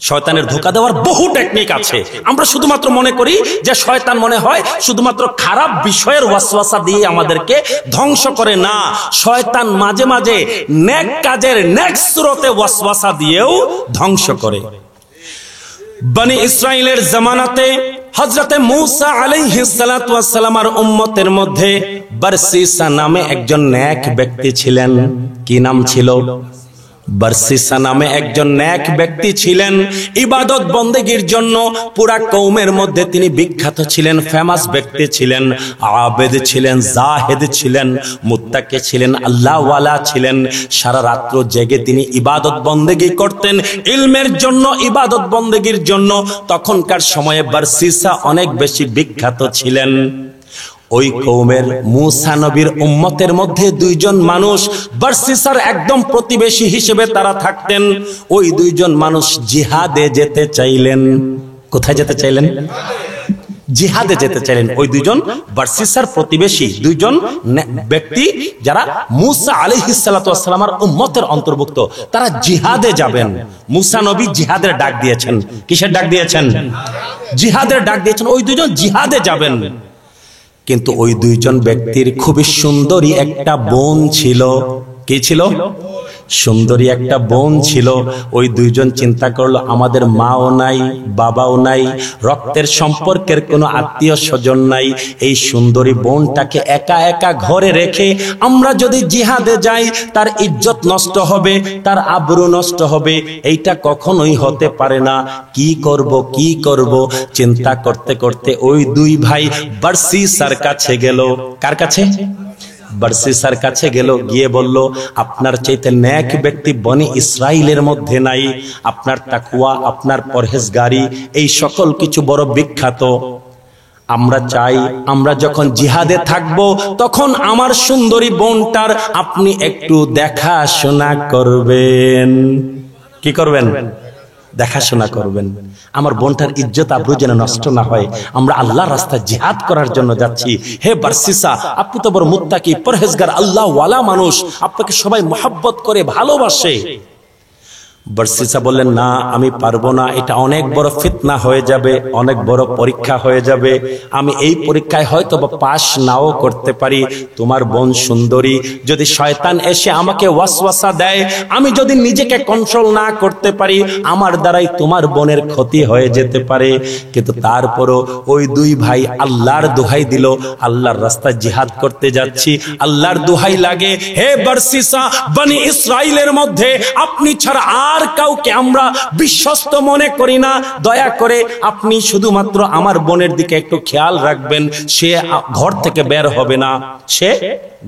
শয়তানের ধোঁকা দেওয়ার বহু টেকনিক আছে। আমরা শুধুমাত্র মনে করি যে শয়তান মনে হয় শুধুমাত্র খারাপ বিষয়ের ওয়াসওয়াসা দিয়ে আমাদেরকে ধ্বংস করে। না, শয়তান মাঝে মাঝে নেক কাজের নেক সুরতে ওয়াসওয়াসা দিয়েও ধ্বংস করে। বনি ইসরাইলের জামানাতে হযরতে মূসা আলাইহিস সালাতু ওয়াস সালামের উম্মতের মধ্যে বারসিসা নামে একজন নেক ব্যক্তি ছিলেন। কি নাম ছিল? বারসিসা নামে একজন নেক ব্যক্তি ছিলেন। ইবাদত বন্দেগীর জন্য পুরা কওমের মধ্যে তিনি বিখ্যাত ছিলেন, ফেমাস ব্যক্তি ছিলেন, আবেদ ছিলেন, জাহেদ ছিলেন, মুত্তাকি ছিলেন, আল্লাহওয়ালা ছিলেন। সারা রাত্র জেগে তিনি ইবাদত বন্দেগী করতেন, ইলমের জন্য, ইবাদত বন্দেগীর জন্য। তখনকার সময়ে বারসিসা অনেক বেশি বিখ্যাত ছিলেন। ওই কওমের মূসা নবীর উম্মতের মধ্যে দুইজন মানুষ বারসিসার একদম প্রতিবেশী হিসেবে তারা থাকতেন। ওই দুইজন মানুষ জিহাদে যেতে চাইলেন। কোথায় যেতে চাইলেন? জিহাদে যেতে চাইলেন। ওই দুইজন বারসিসার প্রতিবেশী দুইজন ব্যক্তি যারা মূসা আলাইহিস সালাতু ওয়াস সালামের উম্মতের অন্তর্ভুক্ত, তারা জিহাদে যাবেন। মূসা নবী জিহাদের ডাক দিয়েছেন। কিসের ডাক দিয়েছেন? জিহাদের ডাক দিয়েছেন। ওই দুইজন জিহাদে যাবেন। কিন্তু ওই দুইজন ব্যক্তির খুবই সুন্দরী একটা বোন ছিল। কি ছিল? সুন্দরী একটা বোন ছিল। ওই দুইজন চিন্তা করলো, আমাদের মাও নাই, বাবাও নাই, রক্তের সম্পর্কের কোনো আত্মীয় স্বজন নাই, এই সুন্দরী বোনটাকে একা একা ঘরে রেখে আমরা যদি জিহাদে যাই তার ইজ্জত নষ্ট হবে, তার আবরু নষ্ট হবে, এইটা কখনোই হতে পারে না। কি করব কি করব চিন্তা করতে করতে ওই দুই ভাই বারসিসার কাছে গেল। কার কাছে? বারসিসার কাছে গেল। গিয়ে বলল, আপনার চাইতে নেক ব্যক্তি বনি ইসরাইলের মধ্যে নাই। আপনার তাকওয়া, আপনার পরহেজগারি, এই সকল কিছু বড় বিখ্যাত। আমরা চাই আমরা যখন জিহাদে থাকব তখন আমার সুন্দরী বোনটার আপনি একটু দেখাশোনা করবেন। কি করবেন? দেখাশোনা করবেন। আমার বোনটার ইজ্জত আবরু যেন নষ্ট না হয়। আমরা আল্লাহর রাস্তায় জিহাদ করার জন্য যাচ্ছি। হে বারসিসা, আপনি তো বড় মুত্তাকি, পরহেজগার, আল্লাহওয়ালা মানুষ, আপনাকে সবাই মহব্বত করে, ভালোবাসে। বারসিসা বললেন, না আমি পারবো না, এটা অনেক বড় ফিতনা হয়ে যাবে, অনেক বড় পরীক্ষা হয়ে যাবে, আমি এই পরীক্ষায় হয়তো বা পাশ নাও করতে পারি। তোমার বোন সুন্দরী, যদি শয়তান এসে আমাকে ওয়াসওয়াসা দেয়, আমি যদি নিজেকে কন্ট্রোল না করতে পারি, আমার দ্বারাই তোমার বোনের ক্ষতি হয়ে যেতে পারে। কিন্তু তারপরও ওই দুই ভাই আল্লাহর দোহাই দিল, আল্লাহর রাস্তায় জিহাদ করতে যাচ্ছি, আল্লাহর দোহাই লাগে, হে বারসিসা, বনি ইসরাইলের মধ্যে আপনি ছাড়া আর কাউকে আমরা বিশ্বস্ত মনে করি না। দয়া করে আপনি শুধুমাত্র আমার বোনের দিকে একটু খেয়াল রাখবেন। সে ঘর থেকে বের হবে না, সে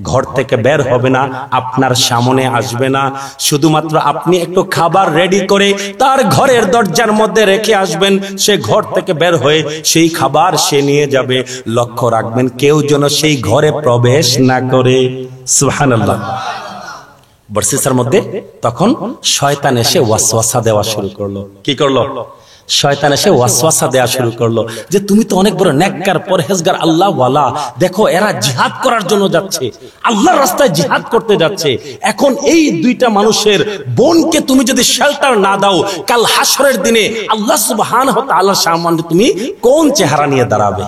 ঘর থেকে বের হবে না, আপনার সামনে আসবে না। শুধুমাত্র আপনি একটু খাবার রেডি করে তার ঘরের দরজার মধ্যে রেখে আসবেন। সে ঘর থেকে বের হয়ে সেই খাবার সে নিয়ে যাবে। লক্ষ্য রাখবেন কেউ যেন সেই ঘরে প্রবেশ না করে। সুবহানাল্লাহ। বারসিসার মধ্যে তখন শয়তান এসে ওয়াসওয়াসা দেওয়া শুরু করলো। কি করলো? শয়তান এসে ওয়াসওয়াসা দেওয়া শুরু করলো যে তুমি তো অনেক বড় নেককার, পরহেজগার, আল্লাহওয়ালা, দেখো এরা জিহাদ করার জন্য যাচ্ছে, আল্লাহর রাস্তায় জিহাদ করতে যাচ্ছে। এখন এই দুইটা মানুষের বোনকে তুমি যদি শেল্টার না দাও, কাল হাসরের দিনে আল্লাহ সুবহানাহু ওয়া তাআলার সামনে তুমি কোন চেহারা নিয়ে দাঁড়াবে?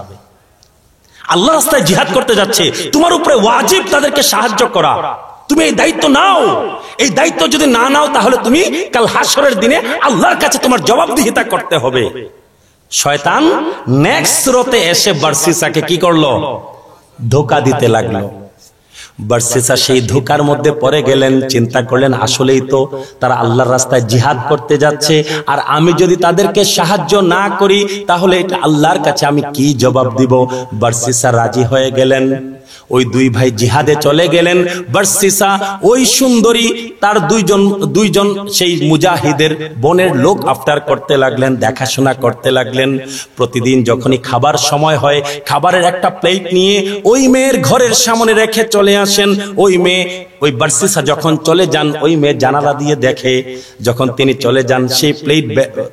আল্লাহর রাস্তায় জিহাদ করতে যাচ্ছে, তোমার উপরে ওয়াজিব তাদেরকে সাহায্য করা। তুমি এই দায়িত্ব নাও। এই দায়িত্ব যদি না নাও তাহলে তুমি কাল হাসরের দিনে আল্লাহর কাছে তোমার জবাবদিহিতা করতে হবে। শয়তান নেক্সট রতে এসে বারসিসাকে কি করলো? ধোঁকা দিতে লাগলো। বারসিসা সেই ধোঁকার মধ্যে পড়ে গেলেন। চিন্তা করলেন আসলেই তো তারা আল্লাহর রাস্তায় জিহাদ করতে যাচ্ছে, আর আমি যদি তাদেরকে সাহায্য না করি তাহলে এটা আল্লাহর কাছে আমি কি জবাব দিব? বারসিসা রাজি হয়ে গেলেন। ওই দুই ভাই জিহাদে চলে গেলেন। বারসিসা ওই সুন্দরী তার দুইজন সেই মুজাহিদের বোনের লোক আফটার করতে লাগলেন, দেখাশোনা করতে লাগলেন। প্রতিদিন যখনই খাবার সময় হয়, খাবারের একটা প্লেট নিয়ে ওই মেয়ের ঘরের সামনে রেখে চলে আসেন। ওই মেয়ে, ওই বারসিসা যখন চলে যান, ওই মেয়ে জানালা দিয়ে দেখে। যখন তিনি চলে যান, সেই প্লেট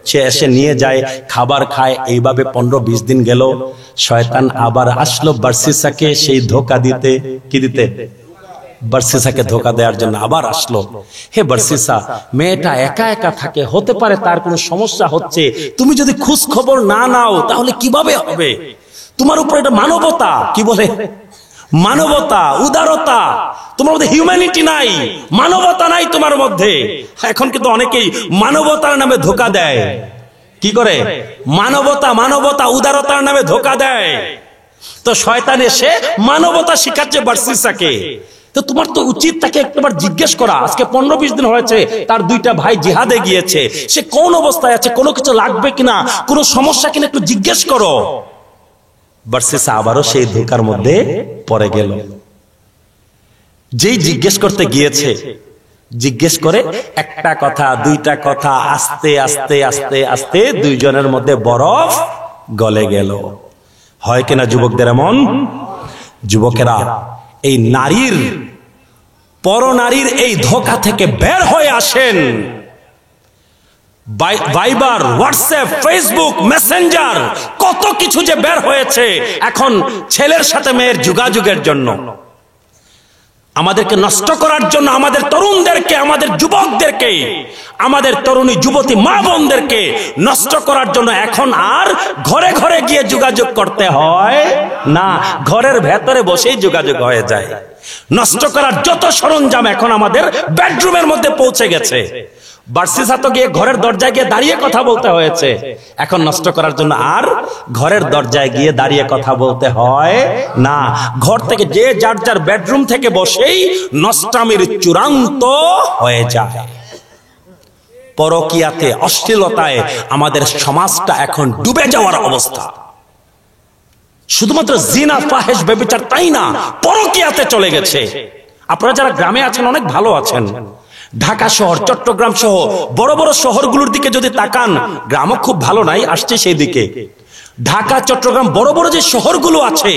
সে এসে নিয়ে যায়, খাবার খায়। এইভাবে 15-20 দিন গেল। শয়তান আবার আসলো বারসিসাকে সেই ধোঁকা দিতে। কি দিতে? বার্সিসাকে ধোকা দেওয়ার জন্য আবার আসলো। হে বার্সিসা, মেয়েটা একা একা থাকে, হতে পারে তার কোনো সমস্যা হচ্ছে, তুমি যদি খোঁজ খবর না নাও তাহলে কিভাবে হবে? তোমার উপর এটা মানবতা, কি বলে মানবতা, উদারতা, তোমার মধ্যে হিউম্যানিটি নাই, মানবতা নাই তোমার মধ্যে। এখন কিন্তু অনেকেই মানবতার নামে ধোকা দেয়। কি করে? মানবতা, মানবতা, উদারতার নামে ধোকা দেয়। তো শয়তান এসে মানবতা শিখাচ্ছে বার্সিসাকে। তো তোমার তো উচিত তাকে একবার জিজ্ঞেস করা। আজকে 15-20 দিন হয়েছে তার 2টা ভাই জিহাদে গিয়েছে, সে কোন অবস্থায় আছে, কোনো কিছু লাগবে কিনা, কোনো সমস্যা কিনা একটু জিজ্ঞেস করো। বার্সিসা আবারও সেই ধোকার মধ্যে পড়ে গেল। যেই জিজ্ঞেস করতে গিয়েছে, জিজ্ঞেস করে একটা কথা, 2টা কথা, আস্তে আস্তে আস্তে আস্তে 2 জনের মধ্যে বরফ গলে গেল। হয় কিনা যুবকদের এমন? যুবকেরা, এই নারীর, পরনারীর এই ধোঁকা থেকে বের হয়ে আসেন। ভাইবার, হোয়াটসঅ্যাপ, ফেসবুক, মেসেঞ্জার, কত কিছু যে বের হয়েছে এখন ছেলের সাথে মেয়ের যোগাযোগের জন্য, আমাদেরকে নষ্ট করার জন্য, আমাদের তরুণদেরকে, আমাদের যুবকদেরকে, আমাদের তরুণী যুবতী মা বোনদেরকে নষ্ট করার জন্য এখন আর ঘরে ঘরে গিয়ে যোগাযোগ করতে হয় না, ঘরের ভেতরে বসেই যোগাযোগ হয়ে যায়। নষ্ট করার যত সরঞ্জাম এখন আমাদের বেডরুমের মধ্যে পৌঁছে গেছে। বার্সিসা তো গিয়ে ঘরের দরজায় গিয়ে দাঁড়িয়ে কথা বলতে হয়েছে, এখন নষ্ট করার জন্য আর ঘরের দরজায় গিয়ে দাঁড়িয়ে কথা বলতে হয় না, ঘর থেকে যে যার যার বেডরুম থেকে বসেই নষ্টামির চূড়ান্ত হয়ে যায়। পরকীয়াতে, অশ্লীলতায় আমাদের সমাজটা এখন ডুবে যাওয়ার অবস্থা। শুধুমাত্র জিনা, ফাহেশ, ব্যভিচার তাই না, পরকীয়াতে চলে গেছে। আপনারা যারা গ্রামে আছেন অনেক ভালো আছেন। ঢাকা শহর, চট্টগ্রাম সহ বড় বড় শহরগুলোর দিকে যদি তাকান, গ্রামও খুব ভালো নাই, আসছে সেই দিকে। ঢাকা, চট্টগ্রাম বড় বড় যে শহরগুলো আছে,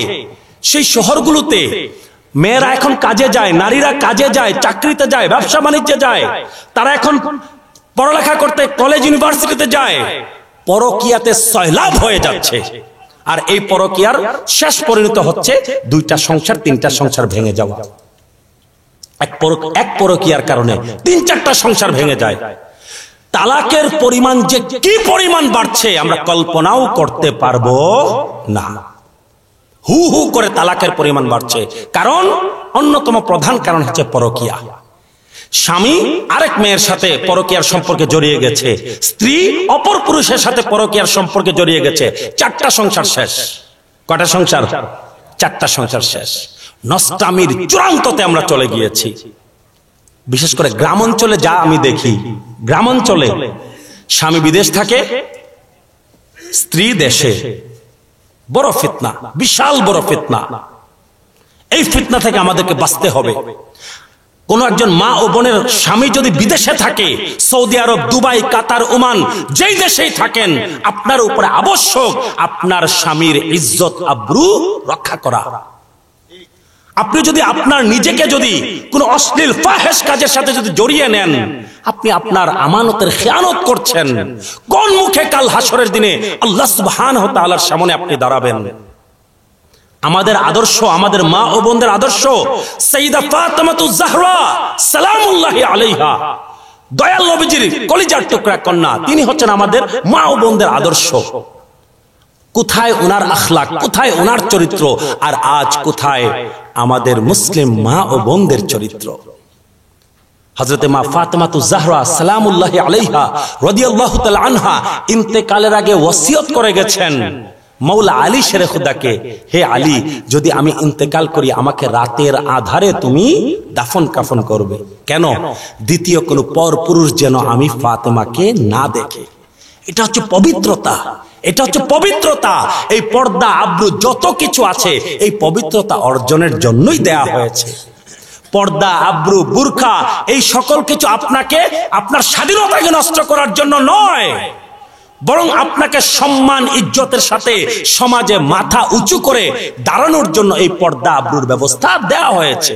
সেই শহরগুলোতে মেয়েরা এখন কাজে যায়, নারীরা কাজে যায়, চাকরিতে যায়, ব্যবসা বাণিজ্যে যায়, তারা এখন পড়ালেখা করতে কলেজ ইউনিভার্সিটিতে যায়। পরকীয়াতে সয়লাভ হয়ে যাচ্ছে। আর এই পরকীয়ার শেষ পরিণত হচ্ছে 2টা সংসার, 3টা সংসার ভেঙে যাওয়া। এক পরকীয়ার কারণে 3-4টা সংসার ভেঙে যায়। তালাকের পরিমাণ যে কি পরিমাণ বাড়ছে আমরা কল্পনাও করতে পারবো না। হু হু করে তালাকের পরিমাণ বাড়ছে, কারণ অন্যতম প্রধান কারণ হচ্ছে পরকীয়া। স্বামী আরেক মেয়ের সাথে পরকীয়ার সম্পর্কে জড়িয়ে গেছে, স্ত্রী অপর পুরুষের সাথে পরকীয়ার সম্পর্কে জড়িয়ে গেছে, 4টা সংসার শেষ। কয়টা সংসার? 4টা সংসার শেষ। নষ্টামির চূড়ান্ততে আমরা চলে গিয়েছি। বিশেষ করে গ্রাম অঞ্চলে যা আমি দেখি, গ্রাম অঞ্চলে স্বামী বিদেশ থাকে, স্ত্রী দেশে। বড় ফিতনা, বিশাল বড় ফিতনা। এই ফিতনা থেকে আমাদেরকে বাঁচতে হবে। কোন একজন মা ও বোনের স্বামী যদি বিদেশে থাকে, সৌদি আরব, দুবাই, কাতার, ওমান, যেই দেশেই থাকেন, আপনার উপরে আবশ্যক আপনার স্বামীর ইজ্জত আব্রু রক্ষা করা। আপনি যদি আপনার নিজেকে যদি কোন অশ্লীল ফাহেশ কাজের সাথে যদি জড়িয়ে নেন, আপনি আপনার আমানতের খেয়ানত করছেন। কোন মুখে কাল হাসরের দিনে আল্লাহ সুবহানাহু ওয়া তাআলার সামনে আপনি দাঁড়াবেন? আমাদের আদর্শ, আমাদের মা ও বোনদের আদর্শ, সাইয়্যিদা ফাতেমাতুজ জাহরা সালামুল্লাহি আলাইহা, দয়াল নবীজির কলিজার টুকরা কন্যা, তিনি হচ্ছেন আমাদের মা ও বোনদের আদর্শ। কোথায় ওনার আখলাক, কোথায় ওনার চরিত্র, আর আজ কোথায় আমাদের মুসলিম মা ও বোনদের চরিত্র? হযরতে মা ফাতেমাতুজ জাহরা সালামুল্লাহি আলাইহা রাদিয়াল্লাহু তাআলা আনহা ইন্তেকালের আগে ওসিয়ত করে গেছেন মৌলা আলী শেরে খুদাকে, হে আলী, যদি আমি ইন্তেকাল করি আমাকে রাতের আধারে তুমি দাফন কাফন করবে। কেন? দ্বিতীয় কোন পর পুরুষ যেন আমি ফাতেমাকে না দেখে। এটা হচ্ছে পবিত্রতা, এটা হচ্ছে পবিত্রতা। এই পর্দা, আব্রু, যত কিছু আছে এই পবিত্রতা অর্জনের জন্যই দেয়া হয়েছে। পর্দা, আব্রু, বুরখা, এই সকল কিছু আপনাকে আপনার স্বাধীনতাকে নষ্ট করার জন্য নয়, বরং আপনাকে সম্মান, ইজ্জতের সাথে সমাজে মাথা উঁচু করে দাঁড়ানোর জন্য এই পর্দা, আব্রুর ব্যবস্থা দেয়া হয়েছে।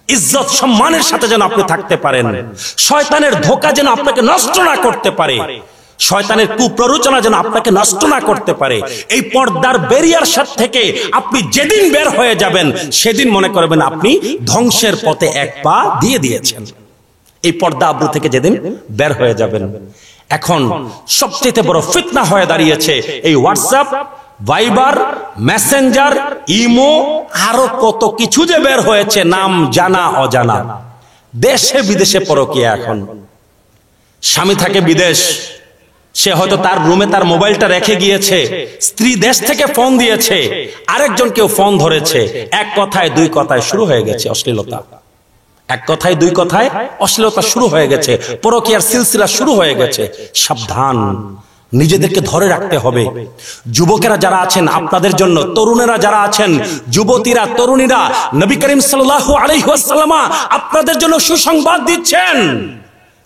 ইজ্জত সম্মানের সাথে যেন আপনি থাকতে পারেন, শয়তানের ধোঁকা যেন আপনাকে নষ্ট না করতে পারে। শয়তানের কুপ্ররোচনা যেন আপনাকে নষ্ট না করতে পারে। এই পর্দার ব্যারিয়ার থেকে আপনি যেদিন বের হয়ে যাবেন সেদিন মনে করবেন আপনি ধ্বংসের পথে এক পা দিয়ে দিয়েছেন। এই পর্দা আবরু থেকে যেদিন বের হয়ে যাবেন। এখন সবচেয়ে বড় ফিতনা হয়ে দাঁড়িয়েছে এই হোয়াটসঅ্যাপ, ভাইবার, মেসেঞ্জার, ইমো, আরো কত কিছু যে বের হয়েছে নাম জানা অজানা। দেশে বিদেশে পরকীয়া। এখন স্বামী থাকে বিদেশ, সে হয়তো তার রুমে তার মোবাইলটা রেখে গিয়েছে, স্ত্রী দেশ থেকে ফোন দিয়েছে, আরেকজন কেউ ফোন ধরেছে, এক কথায় দুই কথায় শুরু হয়ে গেছে অশ্লীলতা। এক কথায় দুই কথায় অশ্লীলতা শুরু হয়ে গেছে, পরকীয়ার সিলসিলা শুরু হয়ে গেছে। সাবধান, নিজেদেরকে ধরে রাখতে হবে। যুবকেরা যারা আছেন আপনাদের জন্য, তরুণেরা যারা আছেন, যুবতীরা, তরুণীরা, নবী করিম সাল্লাল্লাহু আলাইহি ওয়াসাল্লাম আপনাদের জন্য সুসংবাদ দিচ্ছেন।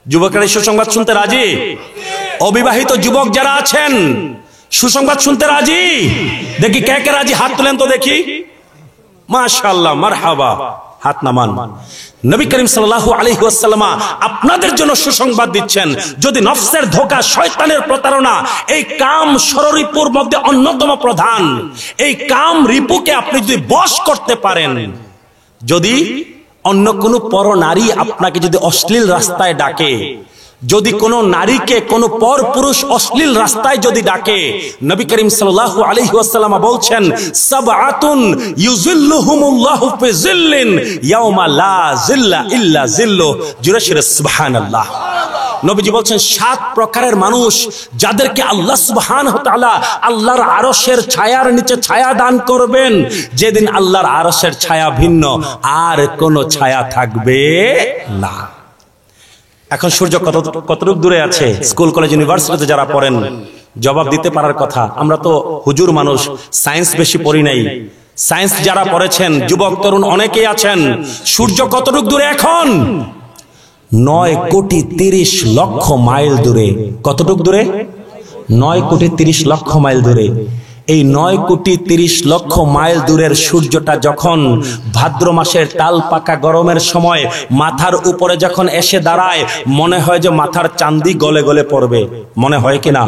যুবকেরা সুসংবাদ শুনতে রাজি? অবিবাহিত যুবক যারা আছেন সুসংবাদ শুনতে রাজি? দেখি কে কে রাজি, হাত তুলেন তো দেখি। মাশাআল্লাহ, মারহাবা, হাত নামান। নবী করিম সাল্লাল্লাহু আলাইহি ওয়াসাল্লাম আপনাদের জন্য সুসংবাদ দিচ্ছেন। যদি নফসের ধোঁকা, শয়তানের প্রতারণা, এই কাম ষড়রিপুর মধ্যে অন্যতম প্রধান, এই কাম রিপুকে আপনি যদি বশ করতে পারেন, যদি অন্য কোন পর নারী আপনাকে যদি অশ্লীল রাস্তায় ডাকে, যদি কোন নারীকে কোন পর পুরুষ অশ্লীল রাস্তায় যদি ডাকে, নবী করিম সাল্লাল্লাহু আলাইহি ওয়াসাল্লাম বলছেন সাবআতুন ইউযিল্লুহুমুল্লাহু ফি যিল্লিন ইয়াওমা লা যিল্লা ইল্লা যিল্লু। জোরে জোরে সুবহানাল্লাহ। নবীজি বলছেন 7 প্রকারের মানুষ যাদেরকে আল্লাহ সুবহানাহু ওয়া তাআলা আল্লাহর আরশের ছায়ার নিচে ছায়া দান করবেন, যেদিন আল্লাহর আরশের ছায়া ভিন্ন আর কোন ছায়া থাকবে না। এখন সূর্য কতটুকু দূরে আছে? স্কুল কলেজ ইউনিভার্সিটিতে যারা পড়েন জবাব দিতে পারার কথা। আমরা তো হুজুর মানুষ, সায়েন্স বেশি পড়ি নাই। সায়েন্স যারা পড়েছেন, যুবক তরুণ অনেকেই আছেন, সূর্য কতটুকু দূরে এখন? 9,30,00,000 মাইল দূরে। কতটুকু দূরে? 9,30,00,000 মাইল দূরে। এই 9,30,00,000 মাইল দূরের সূর্যটা যখন ভাদ্র মাসের তাল পাকা গরমের সময় মাথার উপরে যখন এসে দাঁড়ায়, মনে হয় যে মাথার চাঁদি গলে গলে পড়বে। মনে হয় কিনা?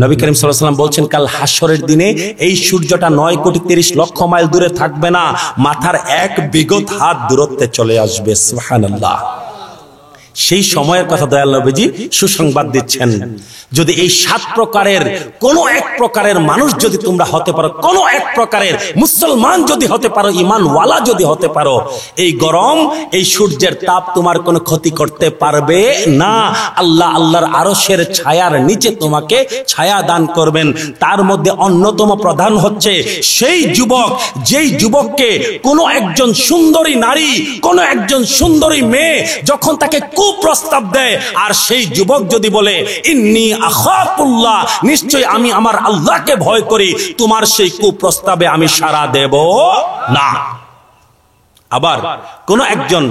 নবী করিম সাল্লাল্লাহু আলাইহি ওয়াসাল্লাম বলছেন কাল হাসরের দিনে এই সূর্যটা 9,30,00,000 মাইল দূরে থাকবে না, মাথার 1 বিঘত হাত দূরত্বে চলে আসবে। সুবহানাল্লাহ। সেই সময়ের কথা দয়াল নবীজি সুসংবাদ দিচ্ছেন। যদি এই 7 প্রকারের কোন এক প্রকারের মানুষ যদি তোমরা হতে পারো, কোন এক প্রকারের মুসলমান যদি হতে পারো, ঈমানওয়ালা যদি হতে পারো, এই গরম, এই সূর্যের তাপ তোমার কোনো ক্ষতি করতে পারবে না। আল্লাহ আল্লাহর আরশের ছায়ার নিচে তোমাকে ছায়া দান করবেন। তার মধ্যে অন্যতম প্রধান হচ্ছে সেই যুবক, যেই যুবককে কোনো একজন সুন্দরী নারী, কোনো একজন সুন্দরী মেয়ে যখন তাকে কুপ্রস্তাব দেয়, আর সেই যুবক যদি বলে ইন্নী আখাফুল্লাহ, নিশ্চয় আমি আমার আল্লাহকে ভয় করি, তোমার সেই কুপ্রস্তাবে আমি সাড়া দেব না। আবার কোন একজন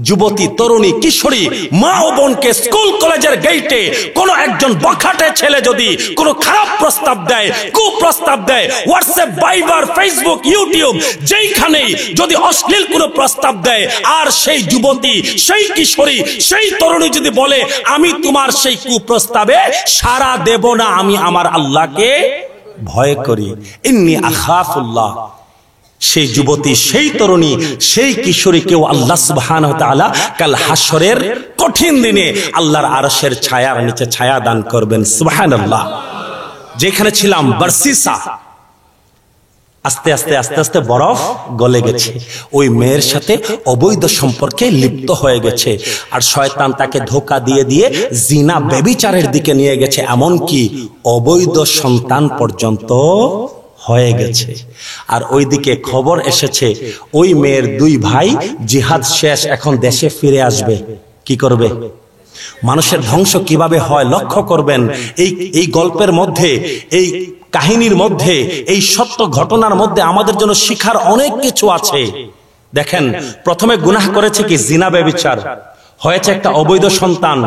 যুবতী, তরুণী, কিশোরী, মা ও বোনকে স্কুল কলেজের গেটে কোন একজন বখাটে ছেলে যদি কোনো খারাপ প্রস্তাব দেয়, কুপ্রস্তাব দেয়, হোয়াটসঅ্যাপ, ভাইবার, ফেসবুক, ইউটিউব, যেইখানেই যদি অশ্লীল কোনো প্রস্তাব দেয়, আর সেই যুবতী, সেই কিশোরী, সেই তরুণী যদি বলে আমি তোমার সেই কুপ্রস্তাবে সাড়া দেব না, আমি আমার আল্লাহকে ভয় করি, ইন্নী আখাফুল্লাহ, সেই যুবতী, সেই তরুণী, সেই কিশোরীকেও আল্লাহ সুবহানাহু ওয়া তাআলা কাল হাসরের কঠিন দিনে আল্লাহর আরশের ছায়ার নিচে ছায়া দান করবেন। সুবহানাল্লাহ। যেখানে ছিলাম বারসিসা, আস্তে আস্তে আস্তে আস্তে বরফ গলে গেছে। ওই মেয়ের সাথে অবৈধ সম্পর্কে লিপ্ত হয়ে গেছে, আর শয়তান তাকে ধোঁকা দিয়ে দিয়ে জিনা, ব্যভিচারের দিকে নিয়ে গেছে, এমনকি অবৈধ সন্তান পর্যন্ত হয়ে গেছে। আর ওইদিকে খবর এসেছে ওই মেয়ের 2 ভাই জিহাদ শেষ, এখন দেশে ফিরে আসবে। কি করবে? মানুষের ধ্বংস কিভাবে হয় লক্ষ্য করবেন। এই গল্পের মধ্যে, এই কাহিনীর মধ্যে, এই সত্য ঘটনার মধ্যে আমাদের জন্য শিখার অনেক কিছু আছে। দেখেন, প্রথমে গুনাহ করেছে কি? জিনা, ব্যভিচার, হয়েছে একটা অবৈধ সন্তান।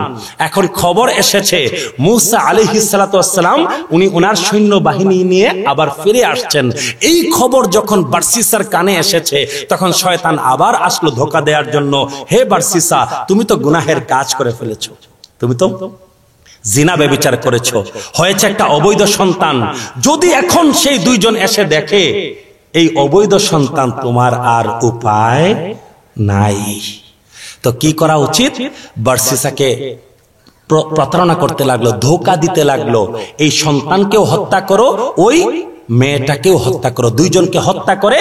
এখন খবর এসেছে মূসা আলাইহিস সালাতু ওয়াস সালাম উনি ওনার সৈন্য বাহিনী নিয়ে আবার ফিরে আসছেন। এই খবর যখন বারসিসার কানে এসেছে, তখন শয়তান আবার আসলো ধোঁকা দেওয়ার জন্য। হে বারসিসা, তুমি তো গুনাহের কাজ করে ফেলেছো, তুমি তো জিনা ব্যভিচার করেছো, হয়েছে একটা অবৈধ সন্তান। যদি এখন সেই দুইজন এসে দেখে এই অবৈধ সন্তান, তোমার আর উপায় নাই। তো কি করা উচিত? বার্সিসাকে প্রতারণা করতে লাগলো, ধোঁকা দিতে লাগলো, এই সন্তানকেও হত্যা করো, ওই মেয়েটাকেও হত্যা করো, দুইজনকে হত্যা করে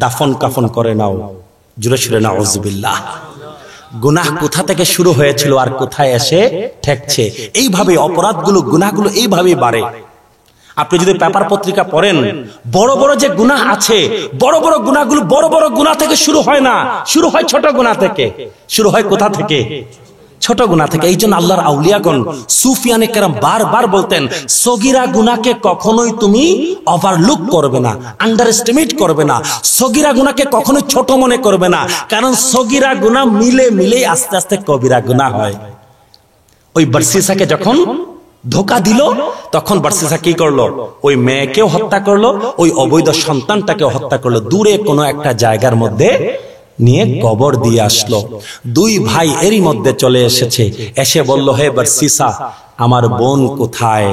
দাফন কাফন করে নাও। জুড়ে সুরে নাউজুবিল্লাহ। গুনাহ কোথা থেকে শুরু হয়েছিল আর কোথায় এসে ঠেকছে? এইভাবে অপরাধগুলো, গুনাহগুলো এইভাবেই বাড়ে। আপনি যদি পেপার পত্রিকা পড়েন, বড় বড় যে গুনাহ আছে, বড় বড় গুনাহগুলো বড় বড় গুনাহ থেকে শুরু হয় না, শুরু হয় ছোট গুনাহ থেকে। শুরু হয় কোথা থেকে? ছোট গুনাহ থেকে। এই জন্য আল্লাহর আউলিয়াগণ, সুফিয়ানে কেরাম বারবার বলতেন, সগীরা গুনাহকে কখনোই তুমি ওভারলুক করবে না, আন্ডার এস্টিমেট করবে না, সগীরা গুনাহকে কখনোই ছোট মনে করবে না, কারণ সগীরা গুনাহ মিলে মিলে আস্তে আস্তে কবিরা গুনাহ হয়। ওই বার্সিসাকে যখন ধোকা দিল, তখন বার্সিসা কি করলো? ওই মেয়েকেও হত্যা করলো, ওই অবৈধ সন্তানটাকেও হত্যা করলো, দূরে কোনো একটা জায়গার মধ্যে নিয়ে কবর দিয়ে আসলো। দুই ভাই এরই মধ্যে চলে এসেছে, এসে বলল, হে বার্সিসা, আমার বোন কোথায়?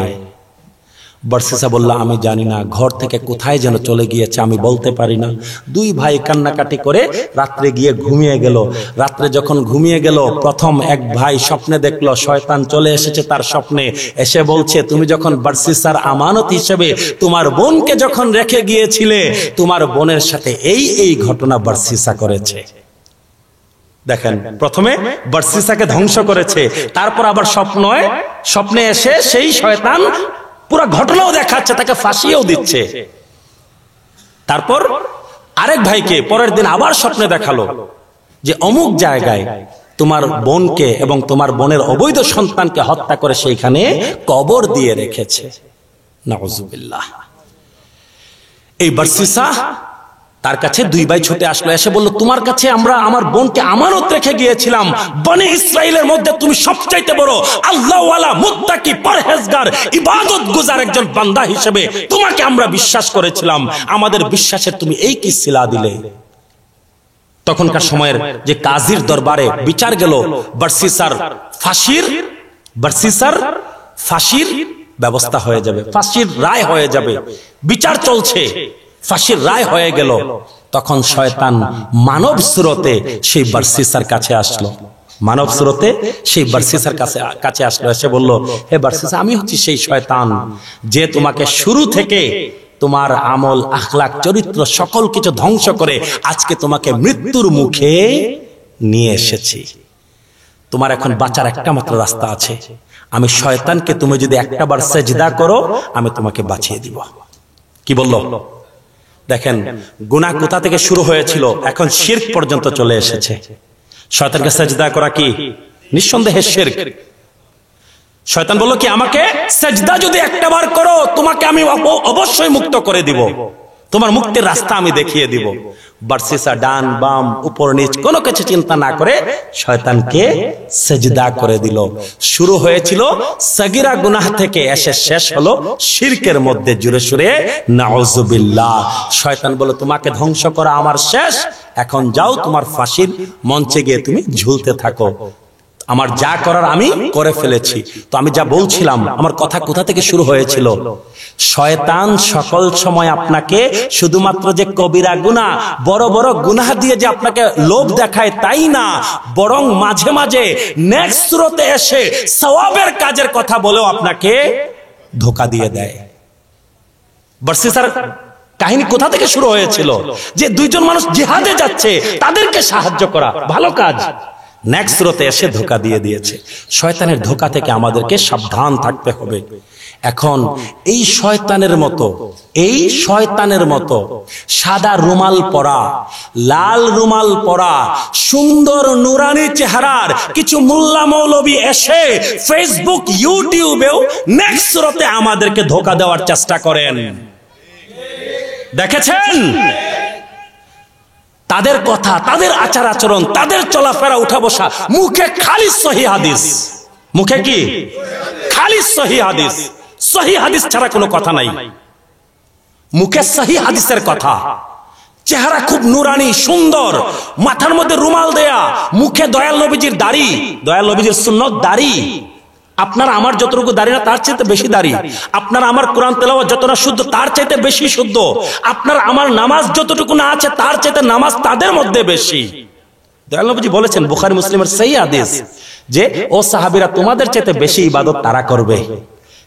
বার্সিসা বলল, আমি জানি না, ঘর থেকে কোথায় যেন চলে গিয়েছে, আমি বলতে পারি না। দুই ভাই কান্নাকাটি করে রাত্রে গিয়ে ঘুমিয়ে গেল। রাত্রে যখন ঘুমিয়ে গেল, প্রথম এক ভাই স্বপ্নে দেখলো শয়তান চলে এসেছে তার স্বপ্নে, এসে বলছে, তুমি যখন বার্সিসার আমানত হিসেবে তোমার বোনকে যখন রেখে গিয়েছিলে, তোমার বোনের সাথে এই এই ঘটনা বার্সিসা করেছে। দেখেন, প্রথমে বার্সিসাকে ধ্বংস করেছে, তারপর আবার স্বপ্নে এসে সেই শয়তান পুরো ঘটনাও দেখাচ্ছে, তাকে ফাঁসিয়েও দিচ্ছে। তারপর আরেক ভাইকে পরের দিন আবার স্বপ্নে দেখালো যে অমুক জায়গায় তোমার বোনকে এবং তোমার বোনের অবৈধ সন্তানকে হত্যা করে সেইখানে কবর দিয়ে রেখেছে। নাউজুবিল্লাহ। এই বার্সিসা, তার কাছে দুই ভাই ছুটে আসলো, এসে বলল, তোমার কাছে আমরা আমার বোনকে আমানত রেখে গিয়েছিলাম, বনি ইসরাইলের মধ্যে তুমি সবচাইতে বড় আল্লাহওয়ালা, মুত্তাকি, পরহেজগার, ইবাদত গুজার একজন বান্দা হিসেবে তোমাকে আমরা বিশ্বাস করেছিলাম, আমাদের বিশ্বাসের তুমি এই কি সিলা দিলে? তখনকার সময়ের যে কাজীর দরবারে বিচার গেল, বার্সিসার ফাঁসির ব্যবস্থা হয়ে যাবে, ফাঁসির রায় হয়ে যাবে, বিচার চলছে, ফাঁসির রায় হয়ে গেল। তখন শয়তান মানব সুরতে সেই বার্সিসার কাছে আসলো, মানব সুরতে সেই বার্সিসার কাছে আসলো, এসে বলল, হে বার্সিসা, আমি হচ্ছি সেই শয়তান যে তোমাকে শুরু থেকে তোমার আমল, আখলাক, চরিত্র সকল কিছু ধ্বংস করে আজকে তোমাকে মৃত্যুর মুখে নিয়ে এসেছি। তোমার এখন বাঁচার একটা মাত্র রাস্তা আছে, আমি শয়তানকে তুমি যদি একটাবার সেজদা করো, আমি তোমাকে বাঁচিয়ে দিব। কি বলল? দেখেন, গুনাহ কোথা থেকে শুরু হয়েছিল, এখন শিরক পর্যন্ত চলে এসেছে। শয়তানকে সেজদা করা কি? নিঃসন্দেহে শিরক। শয়তান বলল কি, আমাকে সেজদা যদি একটাবার করো, তোমাকে আমি অবশ্যই মুক্ত করে দিব, তোমার মুক্তির রাস্তা আমি দেখিয়ে দিব। বার্সিসা ডান বাম উপর নিচ কোনো কিছু চিন্তা না করে শয়তানকে সেজদা করে দিল। শুরু হয়েছিল সগীরা গুনাহ থেকে, এসে শেষ হলো শিরকের মধ্যে। জুড়ে সুরে নাউজুবিল্লাহ। শয়তান বলে, তোমাকে ধ্বংস করা আমার শেষ, এখন যাও তোমার ফাঁসির মঞ্চে গিয়ে তুমি ঝুলতে থাকো, আমার যা করার আমি করে ফেলেছি। তো আমি যা বলছিলাম, আমার কথা কোথা থেকে শুরু হয়েছিল? শয়তান সকল সময় আপনাকে শুধুমাত্র যে কবিরা গুনাহ, বড় বড় গুনাহ দিয়ে যে আপনাকে লোভ দেখায় তাই না, বরং মাঝে মাঝে নেক্সট সুরতে এসে সওয়াবের কাজের কথা বলেও আপনাকে ধোঁকা দিয়ে দেয়। বার্সিসার কাহিনী কোথা থেকে শুরু হয়েছিল? যে দুইজন মানুষ জিহাদে যাচ্ছে, তাদেরকে সাহায্য করা ভালো কাজ, নেক্সট সুরতে এসে ধোঁকা দিয়ে দিয়েছে। শয়তানের ধোঁকা থেকে আমাদেরকে সাবধান থাকতে হবে। এখন এই শয়তানের মতো সাদা রুমাল পরা, লাল রুমাল পরা, সুন্দর নুরানি চেহারার কিছু মোল্লা মৌলবী এসে ফেসবুক, ইউটিউবেও নেক্সট সুরতে আমাদেরকে ধোঁকা দেওয়ার চেষ্টা করেন। দেখেছেন তাদের কথা, তাদের আচার আচরণ, তাদের চলাফেরা, উঠা বসা, মুখে খালি সহি হাদিস, মুখে কি খালি সহি হাদিস, সহি হাদিস ছাড়া কোনো কথা নাই, মুখে সহি হাদিসের কথা। চেহারা খুব নুরানি সুন্দর, মাথার মধ্যে রুমাল দেয়া, মুখে দয়াল নবীজির দাড়ি, দয়াল নবীজির সুন্নত দাড়ি, আপনার আমার যতটুকু দাড়ি না তার চাইতে বেশি দাড়ি, আপনার আমার কোরআন তেলাওয়াত যতটা শুদ্ধ তার চাইতে বেশি শুদ্ধ, আপনার আমার নামাজ যতটুকু না আছে তার চাইতে নামাজ তাদের মধ্যে বেশি। দয়াল নবীজি বলেছেন বুখারী মুসলিমের সহিহ হাদিস যে ও সাহাবীরা তোমাদের চাইতে বেশি ইবাদত তারা করবে,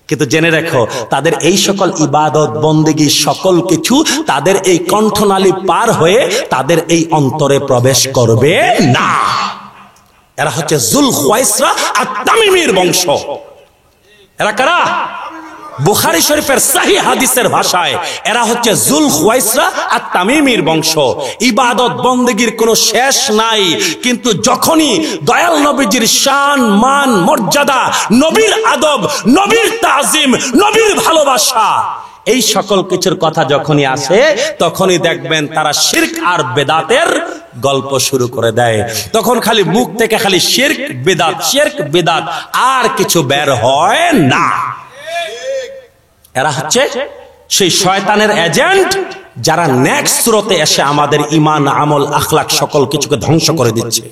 কিন্তু জেনে রাখো তাদের এই সকল ইবাদত বন্দেগী সকল কিছু তাদের এই কণ্ঠনালী পার হয়ে তাদের এই অন্তরে প্রবেশ করবে না। এরা হচ্ছে যুল খুয়াইসরা আত-তামিমির বংশ। এরা কারা? বুখারী শরীফের সহিহ হাদিসের ভাষায় এরা হচ্ছে যুল খুয়াইসরা আত-তামিমির বংশ। ইবাদত বন্দেগীর কোনো শেষ নাই, কিন্তু যখনই দয়াল নবীজির শান মান মর্যাদা, নবীর আদব, নবীর তাজিম, নবীর ভালোবাসা, এই সকল কিছুর কথা যখনই আসে তখনই দেখবেন তারা শিরক আর বেদাতের গল্প শুরু করে দেয়। তখন খালি মুখ থেকে খালি শিরক বেদাত, শিরক বেদাত, আর কিছু বের হয় না। এরা হচ্ছে সেই শয়তানের এজেন্ট যারা নেক্সট সুরতে এসে আমাদের ঈমান, আমল, আখলাক সকল কিছুকে ধ্বংস করে দিচ্ছে।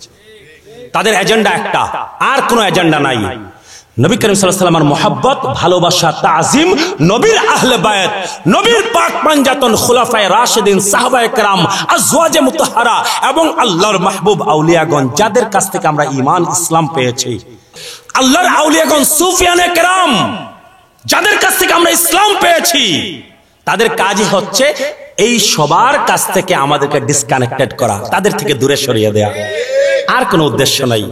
তাদের এজেন্ডা একটা, আর কোনো এজেন্ডা নাই। নবী করিম সাল্লাল্লাহু আলাইহি ওয়াসাল্লামের মুহাব্বত, ভালোবাসা, তাজিম, নবীর আহলে বায়াত, নবীর পাক পাঞ্জাতন খুলাফায়ে রাশিদিন, সাহাবায়ে কেরাম, আজওয়াজে মুতাহহারা এবং আল্লাহর মাহবুব আউলিয়াগণ যাদের কাছ থেকে আমরা ঈমান ইসলাম পেয়েছি, আল্লাহর আউলিয়াগণ সুফিয়ানে কেরাম যাদের কাছ থেকে আমরা ইসলাম পেয়েছি, তাদের কাজই হচ্ছে এই সবার কাছ থেকে আমাদেরকে ডিসকানেক্টেড করা, তাদের থেকে দূরে সরিয়ে দেয়া, আর কোনো উদ্দেশ্য নাই।